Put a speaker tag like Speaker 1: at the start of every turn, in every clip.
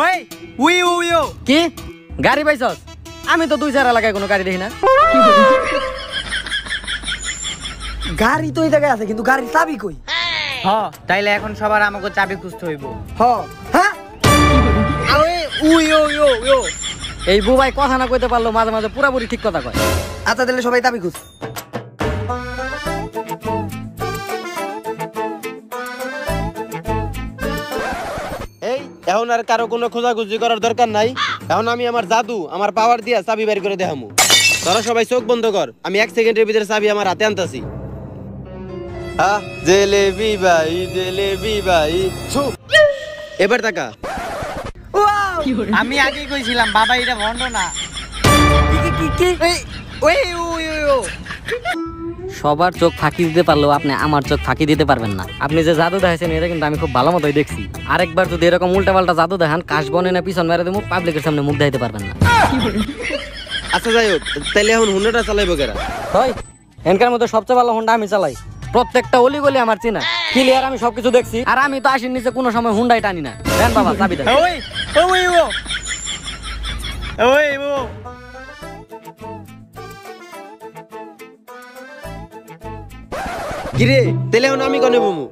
Speaker 1: ওই we we ও
Speaker 2: কি গাড়ি পাইছস? আমি তো 2-4 এলাকায় কোনো গাড়ি দেখি না।
Speaker 3: গাড়ি তো এই জায়গায় আছে, কিন্তু গাড়ির চাবি কই?
Speaker 1: হ তাইলে এখন সবার আমাকে চাবি খুঁজতে হইব।
Speaker 3: হ্যাঁ
Speaker 1: আরে উই ও ও ও
Speaker 2: এই বুবাই কথা না কইতে পারলো, মাঝে মাঝে পুরাপুরি ঠিক কথা কয়।
Speaker 3: আচ্ছা তাহলে সবাই চাবি খুঁজ।
Speaker 4: এই এখন আর কারো কোনো খোঁজাখুঁজি করার দরকার নাই। এখন আমি আমার জাদু, আমার পাওয়ার দিয়া চাবি বের করে দেখামু। তোরা সবাই চোখ বন্ধ কর, আমি 1 সেকেন্ডের ভিতরে চাবি আমার হাতে আনতাছি। জেলেবি ভাই ছু। এবার তাকা।
Speaker 1: আমি আগেই কইছিলাম বাবা এটা ভন্ড না।
Speaker 3: কি
Speaker 1: ওই উই ও
Speaker 2: সবার চোখ ফাঁকি দিতে পারলেও আপনি আমার চোখ ফাঁকি দিতে পারবেন না। আপনি যে জাদু দেখাইছেন এটা কিন্তু আমি খুব ভালো মতোই দেখছি। আরেকবার যদি এরকম উল্টাপাল্টা জাদু দেখান, কাশ বনে না পিছন মেরে দেবো, পাবলিকের সামনে মুখ দেখাইতে পারবেন না।
Speaker 4: আচ্ছা যাই হোক, তাইলে এখন হুন্ডাটা চালাইবো কেরা?
Speaker 2: হয় এনকার মধ্যে সবচেয়ে ভালো হুন্ডা আমি চালাই। প্রত্যেকটা অলি গলি আমার চিনা, ক্লিয়ার, আমি সবকিছু দেখছি। আর আমি তো 80 নিচে কোনো সময় হুন্ডাই টানি না। দেন বাবা চাবি দেন।
Speaker 1: ওই ওই ও ওই ও
Speaker 4: কিরে তাইলে এখন আমি কনে বমু?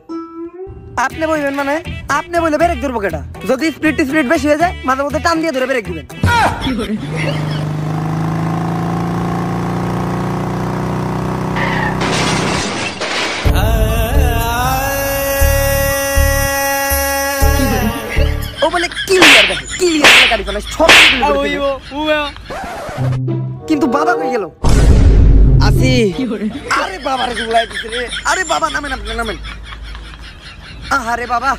Speaker 3: আপনি বলবেন মানে? আপনি বলে ব্রেক ধরবো কেটা? যদি স্পিড বেশি হয়ে যায় মাঝে মধ্যে টান দিয়ে ধরে ব্রেক দিবেন। ও বলে ক্লিয়ার দেখে, ক্লিয়ার গাড়ি চালায় সব
Speaker 1: ওই ও
Speaker 3: কিন্তু বাবা কই গেল?
Speaker 4: আসি।
Speaker 3: আরে বাবা রে গুলাই দিছে রে। আরে বাবা নামেন, আপনি নামেন। আরে বাবা,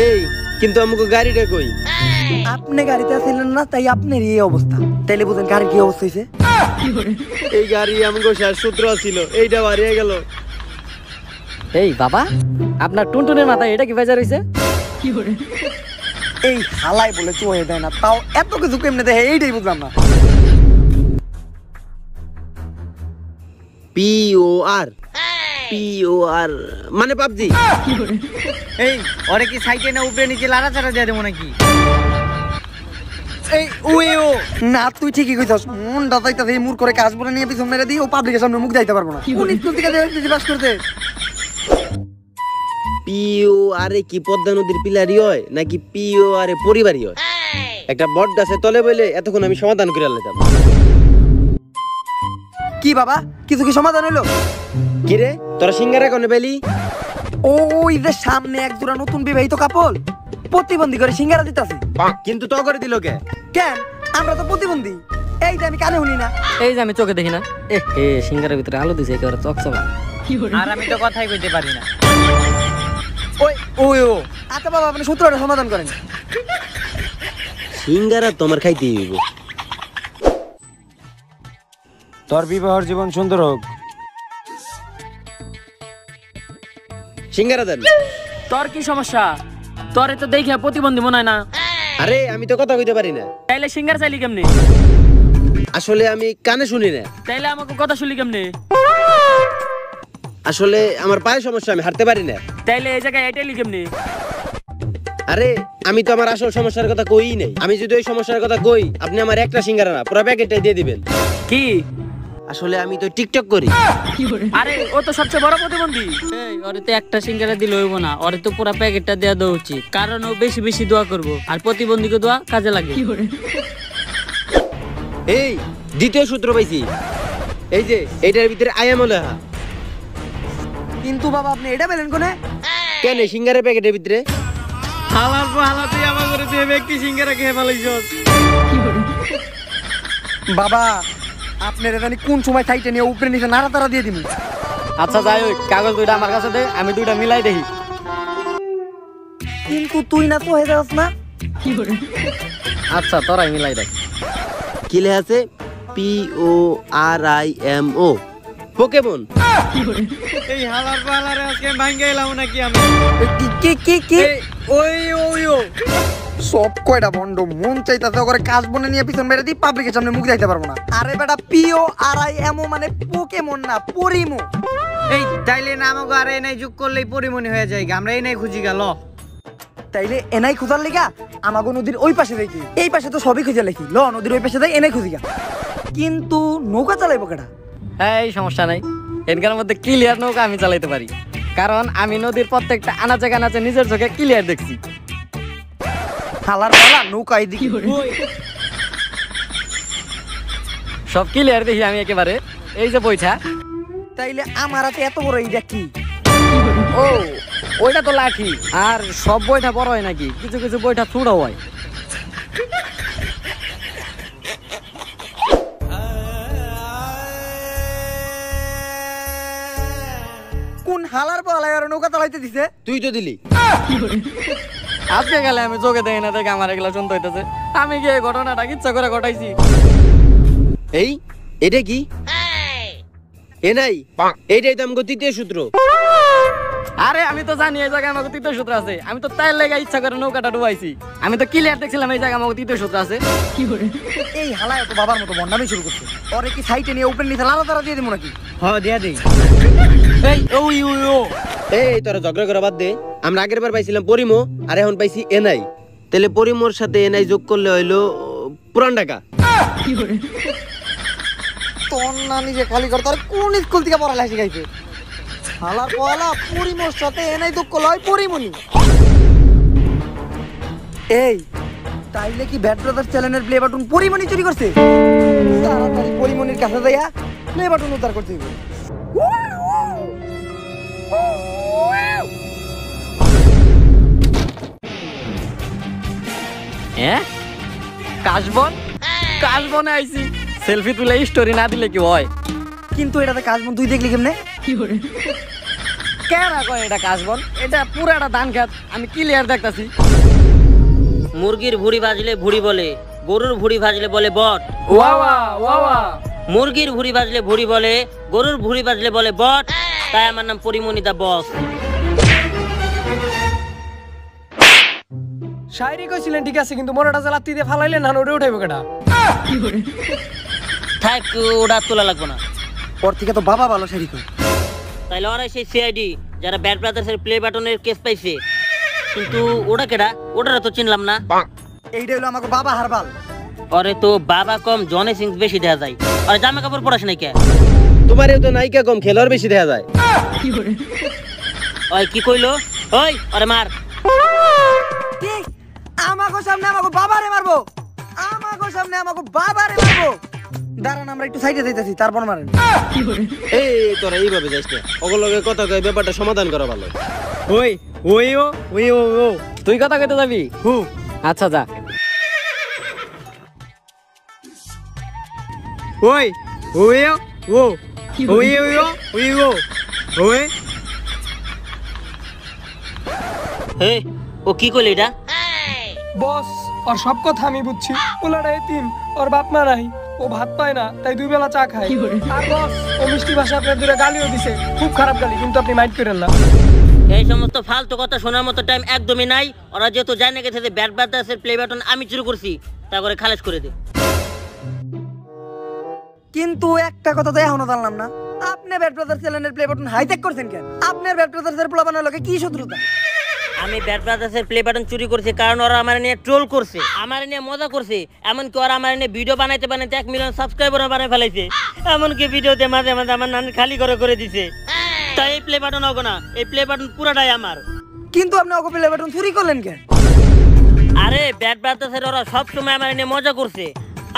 Speaker 4: এই কিন্তু আমাকে গাড়িটা কই?
Speaker 3: আপনি গাড়িতে ছিলেন না, তাই আপনার এই অবস্থা। তাইলে বুঝেন গাড়ির কি অবস্থা হয়েছে।
Speaker 4: এই গাড়ি আমাকে শেষ সূত্র ছিল, এইটা হারিয়ে গেল।
Speaker 2: এই বাবা, আপনার টুনটুনের মাথায় এটা কি বেজার হইছে?
Speaker 3: এই হালাই বলে চোহে দেয় না, তাও এত কিছু কেমনে দেখে এইটাই বুঝলাম না।
Speaker 4: POR মানে পাবজি।
Speaker 1: এই ওরে কি সাইকেল না উপরে নিচে লাড়াচাড়া দিয়ে দেবো নাকি? এই উই ও
Speaker 3: না তুই ঠিকই কইছস, মনটা চাইতাছে এই মুর করে কাজ বলে নিয়ে পিছন মেরে দিই, ও পাবলিকের সামনে মুখ যাইতে পারবো না। কোন স্কুল থেকে বেশি পাস করতে?
Speaker 4: POR কি পদ্মা নদীর পিলারি হয় নাকি POR পরিবারই হয়? একটা বট গাছের তলে বইলে এতক্ষণ আমি সমাধান করে আনলাম।
Speaker 3: কি বাবা, কিছু কি সমাধান হলো?
Speaker 4: কিরে তোরা সিঙ্গারা কোনে পেলি?
Speaker 3: ওই যে সামনে এক জোড়া নতুন বিবাহিত কাপল প্রতিবন্ধী করে সিঙ্গারা দিতাছে।
Speaker 4: কিন্তু তো করে দিল কে?
Speaker 3: কেন, আমরা তো প্রতিবন্ধী। এই যে আমি কানে শুনি না।
Speaker 2: এই যে আমি চোখে দেখি না। এ সিঙ্গারের ভিতরে আলো দিছে একেবারে চকচকা।
Speaker 1: আর আমি তো কথাই কইতে পারি না।
Speaker 3: ওই ও আচ্ছা বাবা, আপনি সূত্রটা সমাধান করেন।
Speaker 4: সিঙ্গারা তোমার খাইতে হইব।
Speaker 5: তোর বিবাহর জীবন সুন্দর হোক।
Speaker 4: সিঙ্গারা দেন।
Speaker 2: তোর কি সমস্যা? তোরে তো দেখে প্রতিবন্ধী মনে হয় না।
Speaker 4: আরে আমি তো কথা কইতে পারি না।
Speaker 2: তাইলে সিঙ্গার চাইলি কেমনে?
Speaker 4: আসলে আমি কানে শুনি না।
Speaker 2: তাইলে আমাকে কথা শুনলি কেমনে?
Speaker 4: আসলে আমার পায়ে সমস্যা, আমি হাঁটতে পারি না।
Speaker 2: তাইলে এই জায়গায় এটাইলি কেমনে?
Speaker 4: আরে আমি তো আমার আসল সমস্যার কথা কই নাই। আমি যদি ওই সমস্যার কথা কই, আপনি আমার একটা সিঙ্গারা না পুরো প্যাকেটটাই দিয়ে দিবেন।
Speaker 2: কি?
Speaker 4: আসলে আমি তো টিকটক করি।
Speaker 2: আরে ও তো সবচেয়ে বড় প্রতিবন্ধী। এই ওরে তো একটা সিঙ্গারা দিলে হইব না, ওরে তো পুরো প্যাকেটটা দেয়া দেওয়া উচিত। কারণ ও বেশি বেশি দোয়া করব, আর প্রতিবন্ধীকে দোয়া কাজে লাগে।
Speaker 4: এই দ্বিতীয় সূত্র পাইছি, এই যে এইটার ভিতরে আয়ামও লেখা।
Speaker 3: কিন্তু বাবা আপনি এটা পেলেন কোনে?
Speaker 4: কেন সিঙ্গারের প্যাকেটের ভিতরে?
Speaker 1: হালার পর হালা তুই আমার করে তুই ব্যক্তি সিঙ্গারা খেয়ে ফেলাইছস।
Speaker 3: বাবা আপনারা জানি কোন সময় সাইটে নিয়ে উপরে নিচে নাড়াতাড়া দিয়ে দিবি।
Speaker 2: আচ্ছা যাই হোক, কাগজ দুইটা আমার কাছে দে, আমি দুইটা মিলাই দেখি।
Speaker 3: কিন্তু তুই না তো হয়ে যাস না।
Speaker 2: আচ্ছা তোরাই মিলাই দেখ।
Speaker 4: কি লেখা আছে? PORIMO Pokemon.
Speaker 1: এই হালার পর হালারে আজকে ভাঙ্গে এলাম নাকি আমি?
Speaker 3: কি
Speaker 1: ওই ওই ও
Speaker 3: সব কয়টা বন্ড মন চাইতাছে করে কাজ বনে নিয়ে পিছন মেরে দিই, পাবলিকের সামনে মুখ যাইতে পারবো না। আরে বেটা PORIMO মানে পোকেমন না পরিমো।
Speaker 1: এই তাইলে নামক আর এই নাই যোগ করলেই পরিমণি হয়ে যায়। আমরা এই নাই খুঁজি গেল।
Speaker 3: তাইলে এনাই খোঁজার লেগা আমাগো নদীর ওই পাশে যাইতে এই পাশে তো সবই খুঁজে লেখি ল নদীর ওই পাশে যাই এনাই খুঁজিগা কিন্তু নৌকা চালাইবো কেডা
Speaker 2: এই সমস্যা নাই, এনকার মধ্যে ক্লিয়ার নৌকা আমি চালাইতে পারি, কারণ আমি নদীর প্রত্যেকটা আনাচে কানাচে নিজের চোখে ক্লিয়ার দেখছি।
Speaker 3: হালার পালা নৌকা এইদিকে
Speaker 2: সব ক্লিয়ার দেখি আমি একেবারে। এই যে বইটা,
Speaker 3: তাইলে আমার হাতে এত বড় এইটা কি?
Speaker 2: ও ওইটা তো লাঠি। আর সব বইটা বড় হয় নাকি? কিছু কিছু বইটা ছোট হয়।
Speaker 3: কোন হালার পালা আর নৌকা চালাইতে দিছে?
Speaker 4: তুই তো দিলি।
Speaker 2: আজকে গেলে আমি চোখে দেখি না, দেখে আমার এগুলো শুনতে হইতেছে। আমি গিয়ে ঘটনাটা ইচ্ছা করে ঘটাইছি।
Speaker 4: এই এটা কি? এ নাই, এইটাই তো আমাকে তৃতীয় সূত্র।
Speaker 2: আরে আমি তো জানি এই জায়গায় আমাকে তৃতীয় সূত্র আছে। আমি তো তাই লেগে ইচ্ছা করে নৌকাটা ডুবাইছি। আমি তো ক্লিয়ার দেখছিলাম এই জায়গায় আমাকে তৃতীয় সূত্র আছে।
Speaker 3: এই হালায় তো বাবার মতো বন্ডামি শুরু করছে। ওরে কি সাইটে নিয়ে উপরে নিতে লালা তারা দিয়ে দেবো নাকি?
Speaker 1: হ্যাঁ দিয়া দেই।
Speaker 2: এই ওই ওই ও
Speaker 4: এই তোরা ঝগড়া করা বাদ দে। আমরা আগের বার পাইছিলাম পরিমো, আর এখন পাইছি এনআই। তাহলে পরিমোর সাথে এনআই যোগ করলে হইলো পুরান ঢাকা।
Speaker 3: তোর না নিজে খালি কর, তোর কোন স্কুল থেকে পড়ালেখা শিখাইছে? হালার পয়লা পরিমোর সাথে এনাই দুঃখ লয় পরিমণি। এই তাইলে কি ব্যাড ব্রাদার্স চ্যানেলের প্লে বাটন পরিমণি চুরি করছে? তাড়াতাড়ি পরিমণির কাছে যাইয়া প্লে বাটন উদ্ধার করতে হবে।
Speaker 2: হ্যাঁ কাশবন কাশবনে আইছি। সেলফি তুলে স্টোরি না দিলে কি হয়?
Speaker 3: কিন্তু এটাতে কাজ মন তুই দেখলি কেমনে?
Speaker 2: কেনা কয় এটা কাশবন? এটা পুরো একটা ধান খেত, আমি ক্লিয়ার দেখতাছি।
Speaker 6: মুরগির ভুড়ি ভাজলে ভুড়ি বলে, গরুর ভুড়ি ভাজলে বলে বট।
Speaker 2: ওয়াওয়া ওয়াওয়া।
Speaker 6: মুরগির ভুড়ি ভাজলে ভুড়ি বলে, গরুর ভুড়ি ভাজলে বলে বট। তাই আমার নাম পরিমণি দা বস।
Speaker 7: শায়রি কইছিলেন ঠিক আছে, কিন্তু মরাটা জ্বালাতি দিয়ে ফালাইলেন না, ওটা উঠাইবো কেটা?
Speaker 6: থাক, ওটা তোলা লাগবো না।
Speaker 3: ওর থেকে তো বাবা ভালো শাড়ি কর।
Speaker 6: তাইলে ওরাই সেই সিআইডি যারা ব্যাড ব্রাদার্সের প্লে বাটনের কেস পাইছে। কিন্তু ওটা কেডা? ওটারা তো চিনলাম না।
Speaker 3: এইটা হলো আমাকে বাবা হারবাল।
Speaker 6: ওরে তো বাবা কম জনে সিং বেশি দেখা যায়। আর জামা কাপড় পরাস নাই কে?
Speaker 4: তোমারও তো নায়িকা কম, খেলোয়াড় বেশি দেখা যায়।
Speaker 6: ওই কি কইলো? ওই আরে মার।
Speaker 3: আমাকে সামনে আমাকে বাবারে মারবো, আমাকে সামনে আমাকে বাবারে মারবো। দাঁড়ান আমরা একটু সাইডে যাইতেছি, তারপর মারেন।
Speaker 4: এই তোরা এইভাবে যাইস না, ওগুলোকে কথা কয়ে ব্যাপারটা সমাধান করা ভালো।
Speaker 1: ওই ওই ও ওই ও ও
Speaker 2: তুই কথা কইতে যাবি? আচ্ছা যা।
Speaker 1: ওই ওই ও ও ওই ও ওই ও ওই
Speaker 6: হে ও কি কইলো এটা?
Speaker 7: বস ওর সব কথা আমি বুঝছি। ওলাটা এতিম, ওর বাপ মা নাই, ও ভাত পায় না, তাই দুই বেলা চা খায়। আর বস ও মিষ্টি ভাষা আপনার দূরে গালিও দিছে, খুব খারাপ গালি, কিন্তু আপনি মাইন্ড করেন না।
Speaker 6: এই সমস্ত ফালতু কথা শোনার মতো টাইম একদমই নাই। ওরা যেহেতু জানে গেছে যে ব্যাড ব্রাদার্সের প্লে বাটন আমি চুরি করছি, তা করে খালাস করে দে।
Speaker 3: কিন্তু একটা কথা তো এখনো জানলাম না, আপনি ব্যাড ব্রাদার্স চ্যানেলের প্লে বাটন হাইজ্যাক করছেন কেন? আপনার ব্যাড ব্রাদার্সের পোলাপানের লগে কি শত্রুতা?
Speaker 6: আমি ব্যাড ব্রাদার্সের প্লে বাটন চুরি করছি কারণ ওরা আমার নিয়ে ট্রোল করছে, আমার নিয়ে মজা করছে। এমনকি ওরা আমার নিয়ে ভিডিও বানাইতে বানাইতে 1 মিলিয়ন সাবস্ক্রাইবার বানাই ফেলাইছে। এমনকি ভিডিওতে মাঝে মাঝে আমার নানি খালি করে দিছে। তাই এই প্লে বাটন হোক না, এই প্লে বাটন পুরাটাই আমার।
Speaker 3: কিন্তু আপনি ওকে প্লে বাটন চুরি করলেন কেন?
Speaker 6: আরে ব্যাড ব্রাদার্সের ওরা সব সময় আমার নিয়ে মজা করছে,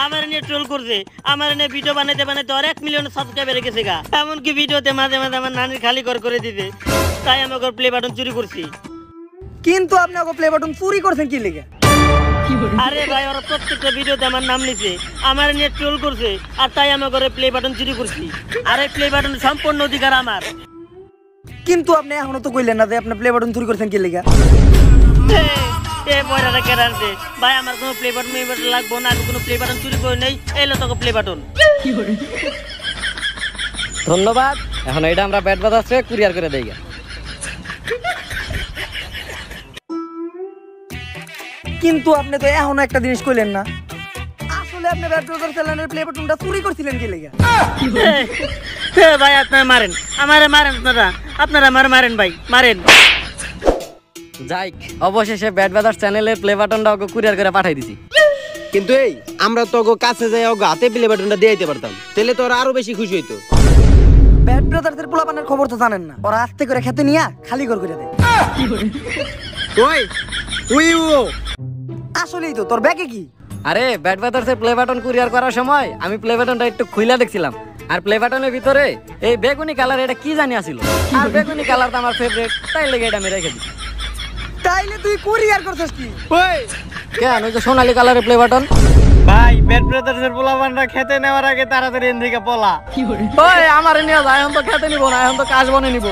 Speaker 6: আমার নিয়ে ট্রোল করছে, আমার নিয়ে ভিডিও বানাইতে বানাইতে আর 1 মিলিয়ন সাবস্ক্রাইবার গেছে গা। এমনকি ভিডিওতে মাঝে মাঝে আমার নানি খালি করে দিছে। তাই আমি ওকে প্লে বাটন চুরি করছি।
Speaker 3: কিন্তু আপনি ওকে প্লে বাটন চুরি করছেন কি লিগে?
Speaker 6: আরে ভাই ওরা প্রত্যেকটা ভিডিওতে আমার নাম নিছে, আমার নিয়ে ট্রোল করছে, আর তাই আমি ওকে প্লে বাটন চুরি করছি। আর এই প্লে বাটন সম্পূর্ণ অধিকার আমার।
Speaker 3: কিন্তু আপনি এখনো তো কইলেন না যে আপনি প্লে বাটন চুরি করছেন কি লিগে?
Speaker 6: এ বয়রাটা কেন আনছে? ভাই আমার কোনো প্লে বাটন লাগবো না, আমি কোনো প্লে বাটন চুরি করে নেই। এলো তোকে প্লে বাটন।
Speaker 2: ধন্যবাদ। এখন এটা আমরা ব্যাড ব্রাদার্সে কুরিয়ার করে দেই।
Speaker 3: কিন্তু আপনি তো এখনো একটা জিনিস কইলেন না, আসলে আপনি ব্যাড ব্রাদার্স চ্যানেলের প্লে বাটনটা চুরি করছিলেন কি লিগে?
Speaker 6: ভাই আপনারা মারেন, আমারে মারেন, আপনারা আমার মারেন ভাই, মারেন।
Speaker 2: যাই অবশেষে ব্যাড ব্রাদার্স চ্যানেলের প্লে বাটনটা ওকে কুরিয়ার করে পাঠাই দিছি।
Speaker 4: কিন্তু এই আমরা তো ওগো কাছে যাই ওগো হাতে প্লে বাটনটা দিয়ে দিতে পারতাম, তাহলে তো ওরা আরো বেশি খুশি হইতো।
Speaker 3: ব্যাড ব্রাদার্সের পোলাপানের খবর তো জানেন না, ওরা আস্তে করে খেতে নিয়া খালি করে দেয়।
Speaker 4: ওই উই ও
Speaker 3: আসলেই তো তোর ব্যাগে কি?
Speaker 2: আরে ব্যাড ব্রাদার্সের প্লে বাটন কুরিয়ার করার সময় আমি প্লে বাটনটা একটু খুইলা দেখছিলাম, আর প্লে বাটনের ভিতরে এই বেগুনি কালার এটা কি জানি আছিল, আর বেগুনি কালার তো আমার ফেভারিট, তাই লেগে এটা আমি রেখে দিছি।
Speaker 3: তাইলে তুই কুরিয়ার করছিস কি?
Speaker 4: ওই
Speaker 2: কেন ওই যে সোনালী কালারের প্লে বাটন?
Speaker 1: ভাই ব্যাড ব্রাদার্সের পোলাপানরা খেতে নেওয়ার আগে তাড়াতাড়ি এদিকে পলা।
Speaker 2: ওই আমার নিয়ে যায়, এখন তো খেতে নিব না, এখন তো কাজ বনে নিব।